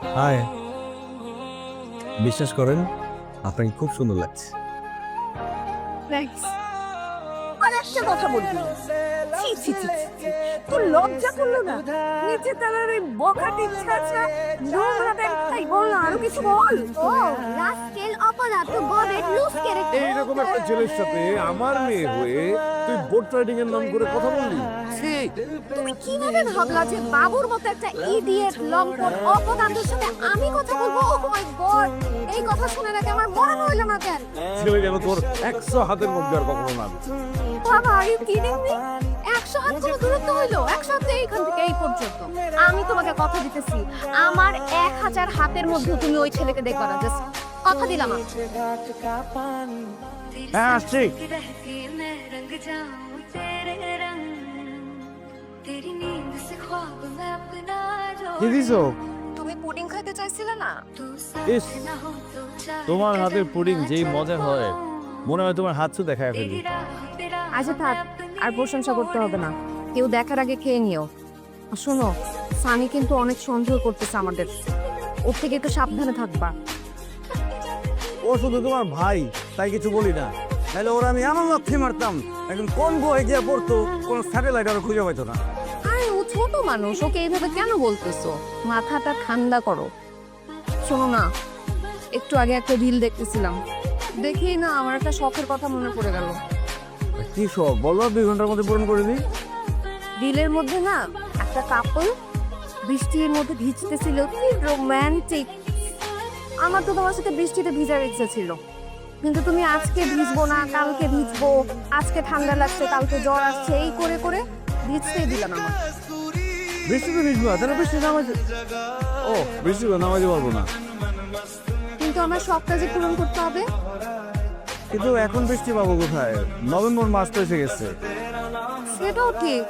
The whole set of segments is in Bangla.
হাই, বিশ্বাস করেন আপনাকে খুব সুন্দর লাগছে। থ্যাঙ্কস। আর একটা কথা বলবি, ছি ছি ছি ছি, ছি। তোর লজ্জা করলো না? নিচে তালার ওই বখাটি ছাছা নোংরা ব্যাগটাই বল না, আরো কিছু বল। ও রাস্কেল অপরাধ তো গডের লুজ ক্যারেক্টার। এইরকম একটা ছেলের সাথে আমার মেয়ে হয়ে তুই বোট রাইডিং এর নাম করে কথা বললি? ছি! তুমি কিভাবে ভাবলা যে বাবুর মতো একটা ইডিয়েট লম্পট অপদার্থের সাথে আমি কথা বলবো? ও মাই গড, এই কথা শুনে নাকি আমার মনে হইল না কেন? ছেলে যেন তোর 100 হাতের মধ্যে আর কখনো না। বাবা, আর ইউ কিডিং মি? 100 হাত কোনো দূরত্ব হইলো? 100 হাত এইখান থেকে এই পর্যন্ত। আমি তোমাকে কথা দিতেছি, আমার 1000 হাতের মধ্যে তুমি ওই ছেলেকে দেখবা না। জাস্ট কথা দিলাম আমি। হ্যাঁ, আসছি। কি দিছো? তুমি পুডিং খাইতে চাইছিলে না? ইস, তোমার হাতের পুডিং যেই মজা হয় মনে হয় তোমার হাত ছু দেখায় ফেলি। আচ্ছা থাক, আর প্রশংসা করতে হবে না। কেউ দেখার আগে খেয়ে নিও। আর শোনো, সানি কিন্তু অনেক সন্দেহ করতেছে আমাদের। ওর থেকে একটু সাবধানে থাকবা। ও শুধু তোমার ভাই, তাই কিছু বলি না। তাহলে ওরা আমি এমন লক্ষ্যে মারতাম, এখন কোন বই গিয়ে পড়তো কোনো স্যাটেলাইট আরো খুঁজে পাইতো না। আরে ও ছোট মানুষ, ওকে এইভাবে কেন বলতেছো? মাথাটা ঠান্ডা করো। শোনো না, একটু আগে একটা রিল দেখতেছিলাম, দেখেই না আমার একটা শখের কথা মনে পড়ে গেল। কি সব বলো, 2 ঘন্টার মধ্যে পূরণ করে দিই। রিলের মধ্যে না একটা কাপল বৃষ্টির মধ্যে ভিজতেছিল, কি রোমান্টিক। আমার তো তোমার সাথে বৃষ্টিতে ভিজার ইচ্ছা ছিল, কিন্তু তুমি আজকে ভিজবো না, কালকে ভিজবো, আজকে ঠান্ডা লাগছে, কালকে জ্বর আসছে, এই করে করে ভিজতেই দিলাম আমার। বৃষ্টিতে ভিজবো, তাহলে বৃষ্টি নামাজে, ও বৃষ্টিতে নামাজে পারবো না। কিন্তু আমার শখটা যে পূরণ করতে হবে। কিন্তু এখন বৃষ্টি পাবো কোথায়? নভেম্বর মাস তো এসে গেছে। সেটাও ঠিক,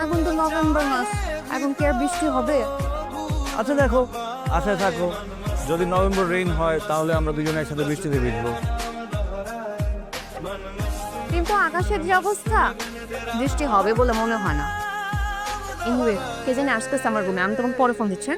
এখন তো নভেম্বর মাস, এখন কি আর বৃষ্টি হবে? আচ্ছা দেখো, আশায় থাকো, যদি নভেম্বর রেইন হয় তাহলে আমরা দুজনে একসাথে বৃষ্টিতে ভিজবো। কিন্তু আকাশের যে অবস্থা, বৃষ্টি হবে বলে মনে হয় না। এনিওয়ে, কে জানে আসতেছে আমার রুমে, আমি তোমাকে পরে ফোন দিচ্ছি।